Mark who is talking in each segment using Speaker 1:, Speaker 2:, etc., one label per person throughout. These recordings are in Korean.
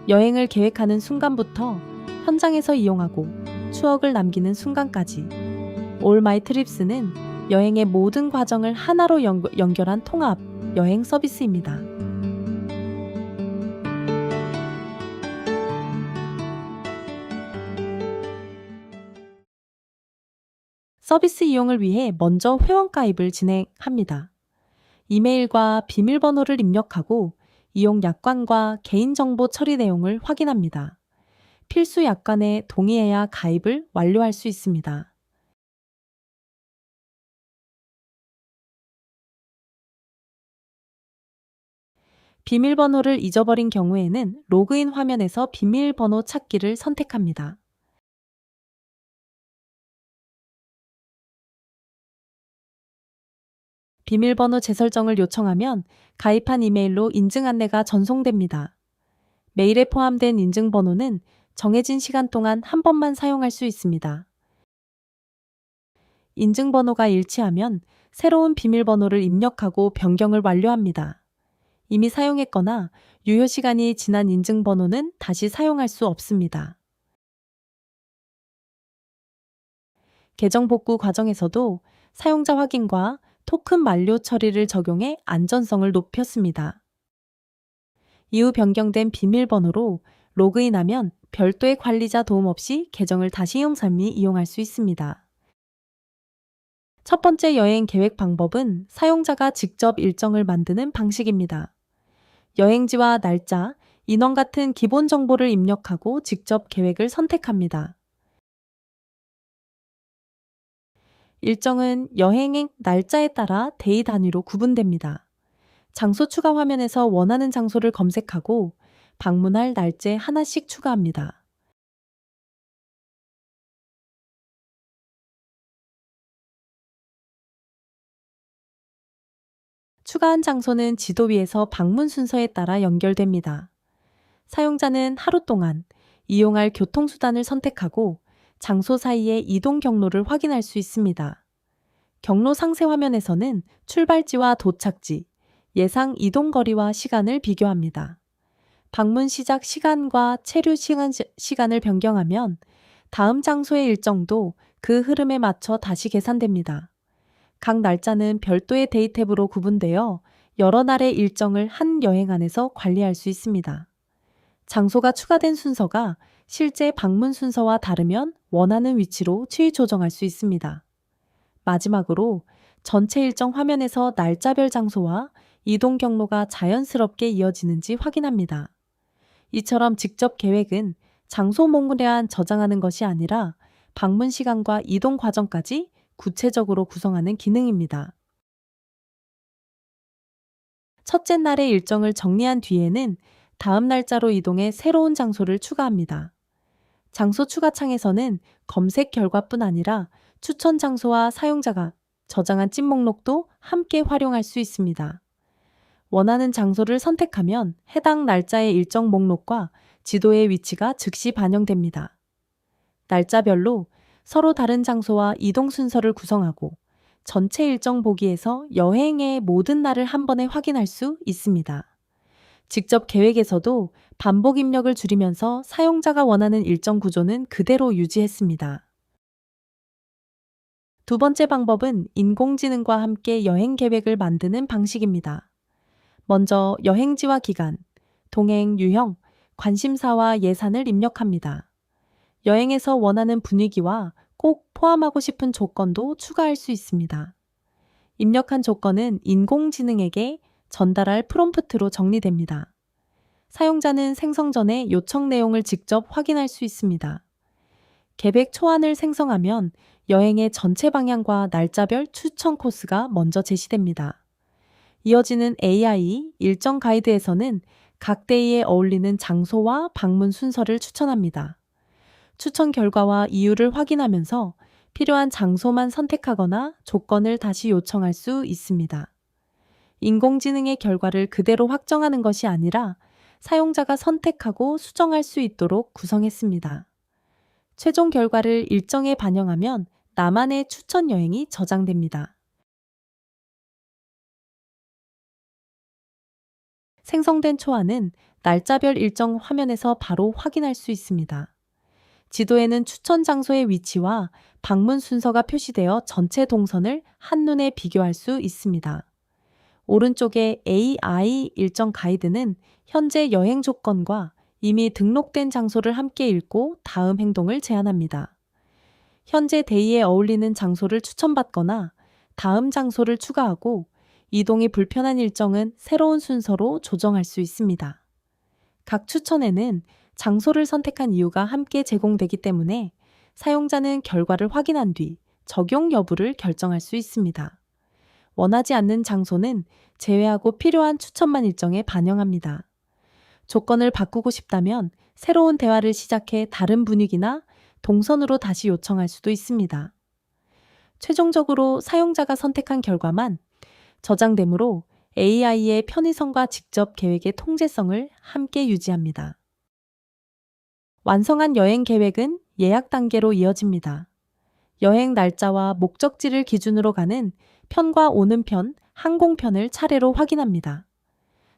Speaker 1: 여행을 계획하는 순간부터 현장에서 이용하고 추억을 남기는 순간까지 올 마이 트립스는 여행의 모든 과정을 하나로 연결한 통합 여행 서비스입니다. 서비스 이용을 위해 먼저 회원 가입을 진행합니다. 이메일과 비밀번호를 입력하고 이용 약관과 개인정보 처리 내용을 확인합니다. 필수 약관에 동의해야 가입을 완료할 수 있습니다. 비밀번호를 잊어버린 경우에는 로그인 화면에서 비밀번호 찾기를 선택합니다. 비밀번호 재설정을 요청하면 가입한 이메일로 인증 안내가 전송됩니다. 메일에 포함된 인증번호는 정해진 시간 동안 한 번만 사용할 수 있습니다. 인증번호가 일치하면 새로운 비밀번호를 입력하고 변경을 완료합니다. 이미 사용했거나 유효 시간이 지난 인증번호는 다시 사용할 수 없습니다. 계정 복구 과정에서도 사용자 확인과 토큰 만료 처리를 적용해 안전성을 높였습니다. 이후 변경된 비밀번호로 로그인하면 별도의 관리자 도움 없이 계정을 다시 이용할 수 있습니다. 첫 번째 여행 계획 방법은 사용자가 직접 일정을 만드는 방식입니다. 여행지와 날짜, 인원 같은 기본 정보를 입력하고 직접 계획을 선택합니다. 일정은 여행 날짜에 따라 데이 단위로 구분됩니다. 장소 추가 화면에서 원하는 장소를 검색하고 방문할 날짜 하나씩 추가합니다. 추가한 장소는 지도 위에서 방문 순서에 따라 연결됩니다. 사용자는 하루 동안 이용할 교통수단을 선택하고 장소 사이의 이동 경로를 확인할 수 있습니다. 경로 상세 화면에서는 출발지와 도착지, 예상 이동 거리와 시간을 비교합니다. 방문 시작 시간과 체류 시간을 변경하면 다음 장소의 일정도 그 흐름에 맞춰 다시 계산됩니다. 각 날짜는 별도의 데이 탭으로 구분되어 여러 날의 일정을 한 여행 안에서 관리할 수 있습니다. 장소가 추가된 순서가 실제 방문 순서와 다르면 원하는 위치로 추이 조정할 수 있습니다. 마지막으로 전체 일정 화면에서 날짜별 장소와 이동 경로가 자연스럽게 이어지는지 확인합니다. 이처럼 직접 계획은 장소몽에만 저장하는 것이 아니라 방문 시간과 이동 과정까지 구체적으로 구성하는 기능입니다. 첫째 날의 일정을 정리한 뒤에는 다음 날짜로 이동해 새로운 장소를 추가합니다. 장소 추가 창에서는 검색 결과뿐 아니라 추천 장소와 사용자가 저장한 찐 목록도 함께 활용할 수 있습니다. 원하는 장소를 선택하면 해당 날짜의 일정 목록과 지도의 위치가 즉시 반영됩니다. 날짜별로 서로 다른 장소와 이동 순서를 구성하고 전체 일정 보기에서 여행의 모든 날을 한 번에 확인할 수 있습니다. 직접 계획에서도 반복 입력을 줄이면서 사용자가 원하는 일정 구조는 그대로 유지했습니다. 두 번째 방법은 인공지능과 함께 여행 계획을 만드는 방식입니다. 먼저 여행지와 기간, 동행 유형, 관심사와 예산을 입력합니다. 여행에서 원하는 분위기와 꼭 포함하고 싶은 조건도 추가할 수 있습니다. 입력한 조건은 인공지능에게 전달할 프롬프트로 정리됩니다. 사용자는 생성 전에 요청 내용을 직접 확인할 수 있습니다. 계획 초안을 생성하면 여행의 전체 방향과 날짜별 추천 코스가 먼저 제시됩니다. 이어지는 AI 일정 가이드에서는 각 데이에 어울리는 장소와 방문 순서를 추천합니다. 추천 결과와 이유를 확인하면서 필요한 장소만 선택하거나 조건을 다시 요청할 수 있습니다. 인공지능의 결과를 그대로 확정하는 것이 아니라 사용자가 선택하고 수정할 수 있도록 구성했습니다. 최종 결과를 일정에 반영하면 나만의 추천 여행이 저장됩니다. 생성된 초안은 날짜별 일정 화면에서 바로 확인할 수 있습니다. 지도에는 추천 장소의 위치와 방문 순서가 표시되어 전체 동선을 한눈에 비교할 수 있습니다. 오른쪽의 AI 일정 가이드는 현재 여행 조건과 이미 등록된 장소를 함께 읽고 다음 행동을 제안합니다. 현재 데이에 어울리는 장소를 추천받거나 다음 장소를 추가하고 이동이 불편한 일정은 새로운 순서로 조정할 수 있습니다. 각 추천에는 장소를 선택한 이유가 함께 제공되기 때문에 사용자는 결과를 확인한 뒤 적용 여부를 결정할 수 있습니다. 원하지 않는 장소는 제외하고 필요한 추천만 일정에 반영합니다. 조건을 바꾸고 싶다면 새로운 대화를 시작해 다른 분위기나 동선으로 다시 요청할 수도 있습니다. 최종적으로 사용자가 선택한 결과만 저장되므로 AI의 편의성과 직접 계획의 통제성을 함께 유지합니다. 완성한 여행 계획은 예약 단계로 이어집니다. 여행 날짜와 목적지를 기준으로 가는 편과 오는 편, 항공편을 차례로 확인합니다.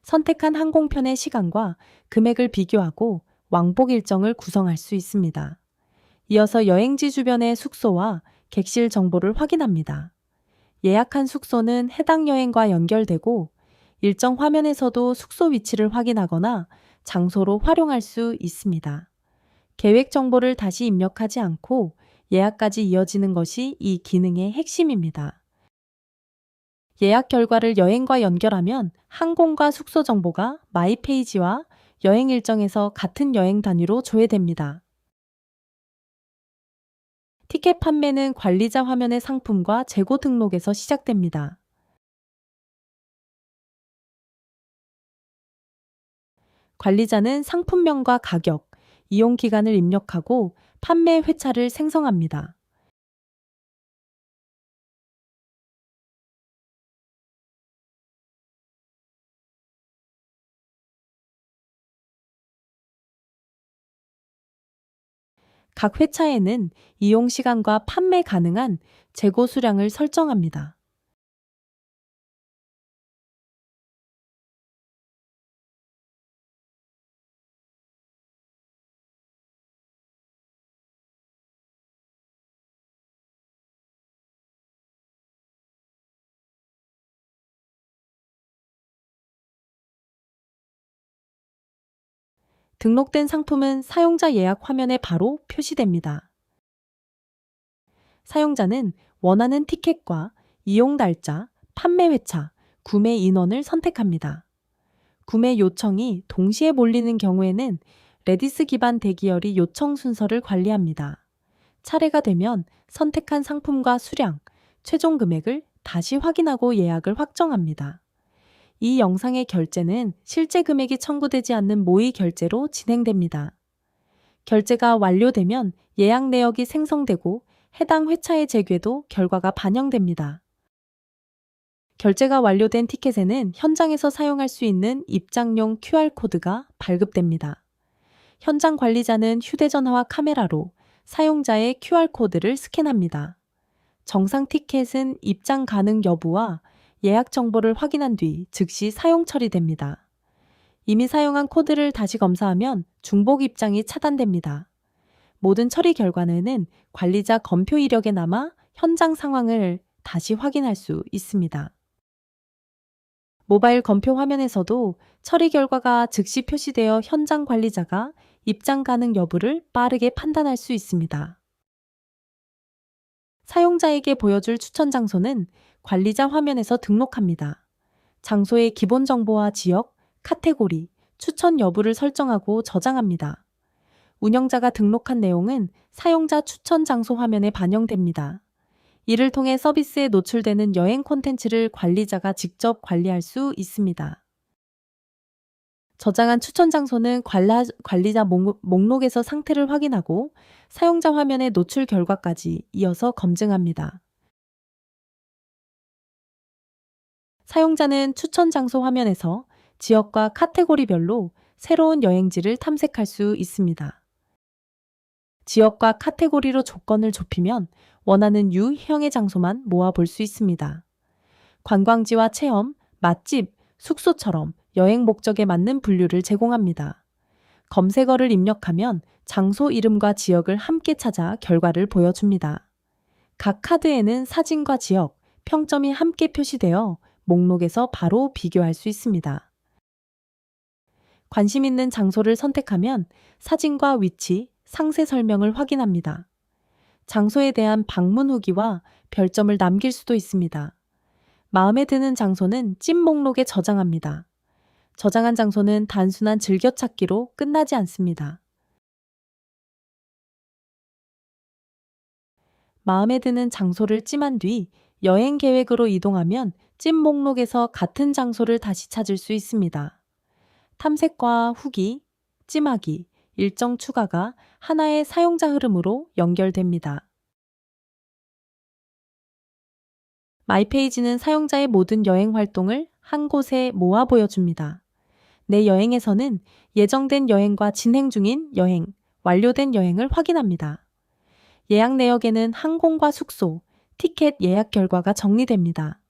Speaker 1: 선택한 항공편의 시간과 금액을 비교하고 왕복 일정을 구성할 수 있습니다. 이어서 여행지 주변의 숙소와 객실 정보를 확인합니다. 예약한 숙소는 해당 여행과 연결되고 일정 화면에서도 숙소 위치를 확인하거나 장소로 활용할 수 있습니다. 계획 정보를 다시 입력하지 않고 예약까지 이어지는 것이 이 기능의 핵심입니다. 예약 결과를 여행과 연결하면 항공과 숙소 정보가 마이 페이지와 여행 일정에서 같은 여행 단위로 조회됩니다. 티켓 판매는 관리자 화면의 상품과 재고 등록에서 시작됩니다. 관리자는 상품명과 가격, 이용 기간을 입력하고 판매 회차를 생성합니다. 각 회차에는 이용 시간과 판매 가능한 재고 수량을 설정합니다. 등록된 상품은 사용자 예약 화면에 바로 표시됩니다. 사용자는 원하는 티켓과 이용 날짜, 판매 회차, 구매 인원을 선택합니다. 구매 요청이 동시에 몰리는 경우에는 레디스 기반 대기열이 요청 순서를 관리합니다. 차례가 되면 선택한 상품과 수량, 최종 금액을 다시 확인하고 예약을 확정합니다. 이 영상의 결제는 실제 금액이 청구되지 않는 모의 결제로 진행됩니다. 결제가 완료되면 예약 내역이 생성되고 해당 회차의 재개도 결과가 반영됩니다. 결제가 완료된 티켓에는 현장에서 사용할 수 있는 입장용 QR코드가 발급됩니다. 현장 관리자는 휴대전화와 카메라로 사용자의 QR코드를 스캔합니다. 정상 티켓은 입장 가능 여부와 예약 정보를 확인한 뒤 즉시 사용 처리됩니다. 이미 사용한 코드를 다시 검사하면 중복 입장이 차단됩니다. 모든 처리 결과는 관리자 검표 이력에 남아 현장 상황을 다시 확인할 수 있습니다. 모바일 검표 화면에서도 처리 결과가 즉시 표시되어 현장 관리자가 입장 가능 여부를 빠르게 판단할 수 있습니다. 사용자에게 보여줄 추천 장소는 관리자 화면에서 등록합니다. 장소의 기본 정보와 지역, 카테고리, 추천 여부를 설정하고 저장합니다. 운영자가 등록한 내용은 사용자 추천 장소 화면에 반영됩니다. 이를 통해 서비스에 노출되는 여행 콘텐츠를 관리자가 직접 관리할 수 있습니다. 저장한 추천 장소는 관리자 목록에서 상태를 확인하고 사용자 화면의 노출 결과까지 이어서 검증합니다. 사용자는 추천 장소 화면에서 지역과 카테고리별로 새로운 여행지를 탐색할 수 있습니다. 지역과 카테고리로 조건을 좁히면 원하는 유형의 장소만 모아볼 수 있습니다. 관광지와 체험, 맛집, 숙소처럼 여행 목적에 맞는 분류를 제공합니다. 검색어를 입력하면 장소 이름과 지역을 함께 찾아 결과를 보여줍니다. 각 카드에는 사진과 지역, 평점이 함께 표시되어 목록에서 바로 비교할 수 있습니다. 관심 있는 장소를 선택하면 사진과 위치, 상세 설명을 확인합니다. 장소에 대한 방문 후기와 별점을 남길 수도 있습니다. 마음에 드는 장소는 찐 목록에 저장합니다. 저장한 장소는 단순한 즐겨찾기로 끝나지 않습니다. 마음에 드는 장소를 찜한 뒤 여행 계획으로 이동하면 찜 목록에서 같은 장소를 다시 찾을 수 있습니다. 탐색과 후기, 찜하기, 일정 추가가 하나의 사용자 흐름으로 연결됩니다. 마이페이지는 사용자의 모든 여행 활동을 한 곳에 모아 보여줍니다. 내 여행에서는 예정된 여행과 진행 중인 여행, 완료된 여행을 확인합니다. 예약 내역에는 항공과 숙소, 티켓 예약 결과가 정리됩니다.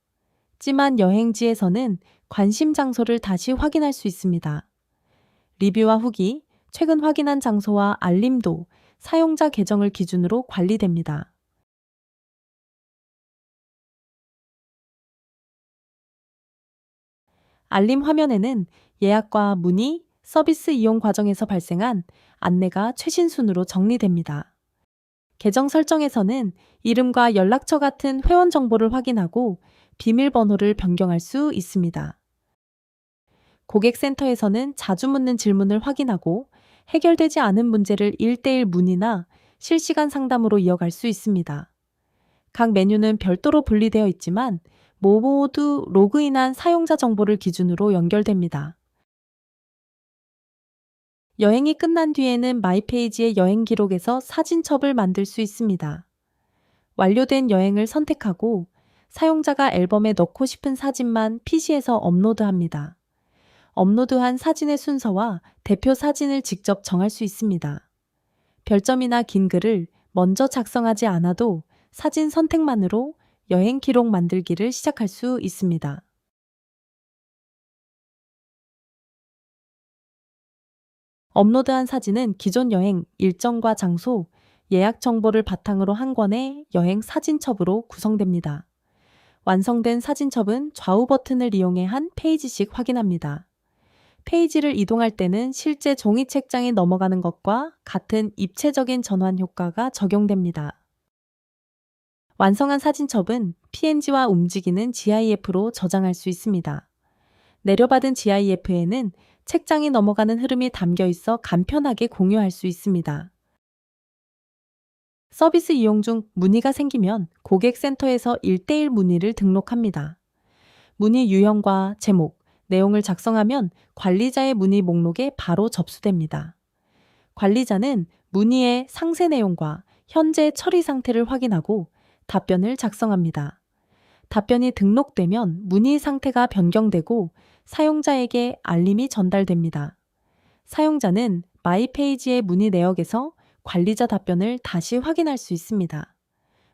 Speaker 1: 찜한 여행지에서는 관심 장소를 다시 확인할 수 있습니다. 리뷰와 후기, 최근 확인한 장소와 알림도 사용자 계정을 기준으로 관리됩니다. 알림 화면에는 예약과 문의, 서비스 이용 과정에서 발생한 안내가 최신 순으로 정리됩니다. 계정 설정에서는 이름과 연락처 같은 회원 정보를 확인하고 비밀번호를 변경할 수 있습니다. 고객센터에서는 자주 묻는 질문을 확인하고 해결되지 않은 문제를 1대1 문의나 실시간 상담으로 이어갈 수 있습니다. 각 메뉴는 별도로 분리되어 있지만 모두 로그인한 사용자 정보를 기준으로 연결됩니다. 여행이 끝난 뒤에는 마이페이지의 여행 기록에서 사진첩을 만들 수 있습니다. 완료된 여행을 선택하고 사용자가 앨범에 넣고 싶은 사진만 PC에서 업로드합니다. 업로드한 사진의 순서와 대표 사진을 직접 정할 수 있습니다. 별점이나 긴 글을 먼저 작성하지 않아도 사진 선택만으로 여행 기록 만들기를 시작할 수 있습니다. 업로드한 사진은 기존 여행, 일정과 장소, 예약 정보를 바탕으로 한 권의 여행 사진첩으로 구성됩니다. 완성된 사진첩은 좌우 버튼을 이용해 한 페이지씩 확인합니다. 페이지를 이동할 때는 실제 종이 책장에 넘어가는 것과 같은 입체적인 전환 효과가 적용됩니다. 완성한 사진첩은 PNG와 움직이는 GIF로 저장할 수 있습니다. 내려받은 GIF에는 책장이 넘어가는 흐름이 담겨 있어 간편하게 공유할 수 있습니다. 서비스 이용 중 문의가 생기면 고객센터에서 1대1 문의를 등록합니다. 문의 유형과 제목, 내용을 작성하면 관리자의 문의 목록에 바로 접수됩니다. 관리자는 문의의 상세 내용과 현재 처리 상태를 확인하고 답변을 작성합니다. 답변이 등록되면 문의 상태가 변경되고 사용자에게 알림이 전달됩니다. 사용자는 마이페이지의 문의 내역에서 관리자 답변을 다시 확인할 수 있습니다.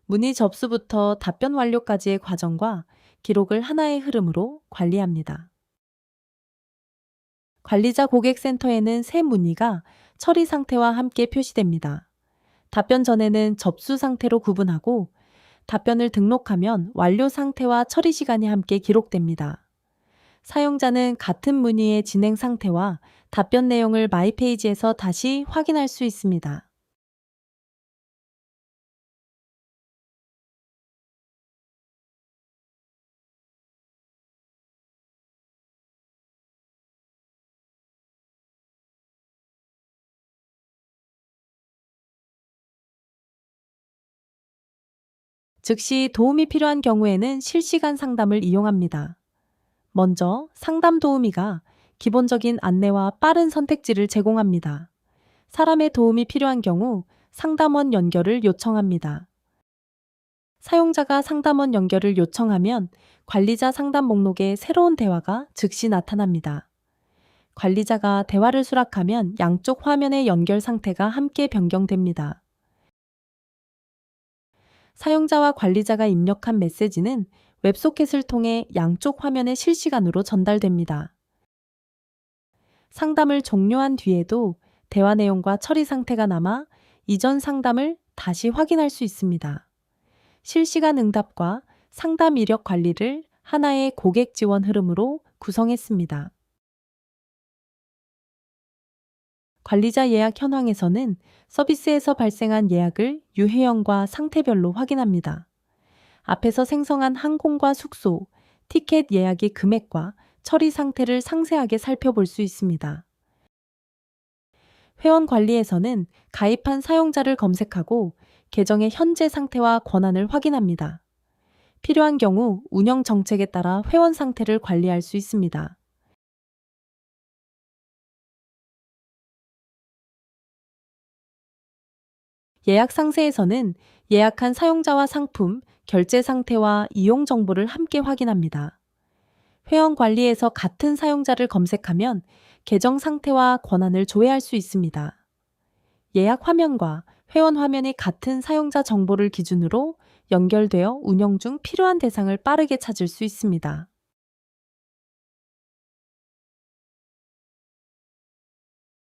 Speaker 1: 문의 접수부터 답변 완료까지의 과정과 기록을 하나의 흐름으로 관리합니다. 관리자 고객센터에는 새 문의가 처리 상태와 함께 표시됩니다. 답변 전에는 접수 상태로 구분하고 답변을 등록하면 완료 상태와 처리 시간이 함께 기록됩니다. 사용자는 같은 문의의 진행 상태와 답변 내용을 마이페이지에서 다시 확인할 수 있습니다. 즉시 도움이 필요한 경우에는 실시간 상담을 이용합니다. 먼저 상담 도우미가 기본적인 안내와 빠른 선택지를 제공합니다. 사람의 도움이 필요한 경우 상담원 연결을 요청합니다. 사용자가 상담원 연결을 요청하면 관리자 상담 목록에 새로운 대화가 즉시 나타납니다. 관리자가 대화를 수락하면 양쪽 화면의 연결 상태가 함께 변경됩니다. 사용자와 관리자가 입력한 메시지는 웹소켓을 통해 양쪽 화면에 실시간으로 전달됩니다. 상담을 종료한 뒤에도 대화 내용과 처리 상태가 남아 이전 상담을 다시 확인할 수 있습니다. 실시간 응답과 상담 이력 관리를 하나의 고객 지원 흐름으로 구성했습니다. 관리자 예약 현황에서는 서비스에서 발생한 예약을 유효형과 상태별로 확인합니다. 앞에서 생성한 항공과 숙소, 티켓 예약의 금액과 처리 상태를 상세하게 살펴볼 수 있습니다. 회원 관리에서는 가입한 사용자를 검색하고 계정의 현재 상태와 권한을 확인합니다. 필요한 경우 운영 정책에 따라 회원 상태를 관리할 수 있습니다. 예약 상세에서는 예약한 사용자와 상품, 결제 상태와 이용 정보를 함께 확인합니다. 회원 관리에서 같은 사용자를 검색하면 계정 상태와 권한을 조회할 수 있습니다. 예약 화면과 회원 화면이 같은 사용자 정보를 기준으로 연결되어 운영 중 필요한 대상을 빠르게 찾을 수 있습니다.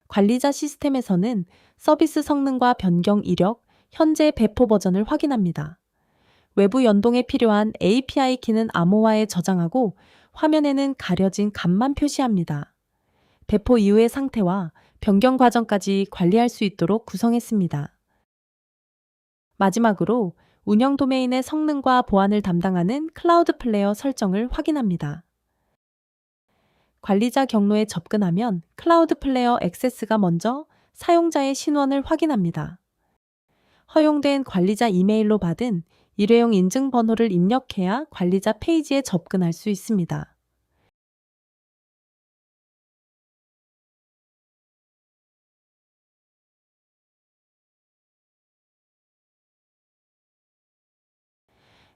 Speaker 1: 관리자 시스템에서는 서비스 성능과 변경 이력, 현재 배포 버전을 확인합니다. 외부 연동에 필요한 API 키는 암호화에 저장하고 화면에는 가려진 값만 표시합니다. 배포 이후의 상태와 변경 과정까지 관리할 수 있도록 구성했습니다. 마지막으로 운영 도메인의 성능과 보안을 담당하는 클라우드 플레이어 설정을 확인합니다. 관리자 경로에 접근하면 클라우드 플레이어 액세스가 먼저 사용자의 신원을 확인합니다. 허용된 관리자 이메일로 받은 일회용 인증 번호를 입력해야 관리자 페이지에 접근할 수 있습니다.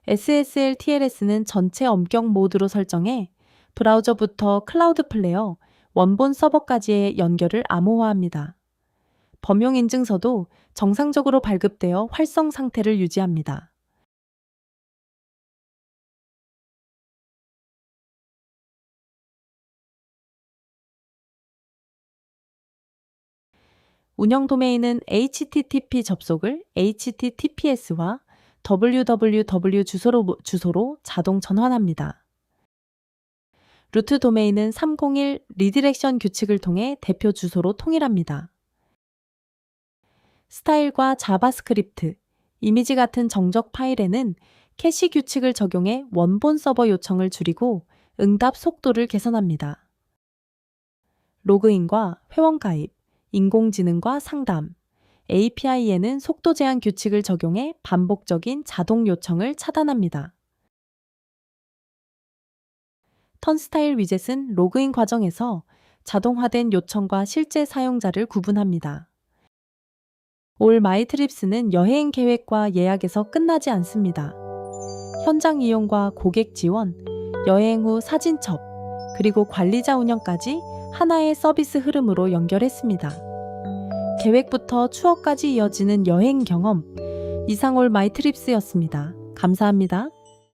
Speaker 1: SSL TLS는 전체 엄격 모드로 설정해 브라우저부터 클라우드 플레이어, 원본 서버까지의 연결을 암호화합니다. 범용 인증서도 정상적으로 발급되어 활성 상태를 유지합니다. 운영 도메인은 HTTP 접속을 HTTPS와 www 주소로 자동 전환합니다. 루트 도메인은 301 리디렉션 규칙을 통해 대표 주소로 통일합니다. 스타일과 자바스크립트, 이미지 같은 정적 파일에는 캐시 규칙을 적용해 원본 서버 요청을 줄이고 응답 속도를 개선합니다. 로그인과 회원 가입, 인공지능과 상담, API에는 속도 제한 규칙을 적용해 반복적인 자동 요청을 차단합니다. 턴스타일 위젯은 로그인 과정에서 자동화된 요청과 실제 사용자를 구분합니다. 올 마이트립스는 여행 계획과 예약에서 끝나지 않습니다. 현장 이용과 고객 지원, 여행 후 사진 첩, 그리고 관리자 운영까지 하나의 서비스 흐름으로 연결했습니다. 계획부터 추억까지 이어지는 여행 경험, 이상올 마이트립스였습니다. 감사합니다.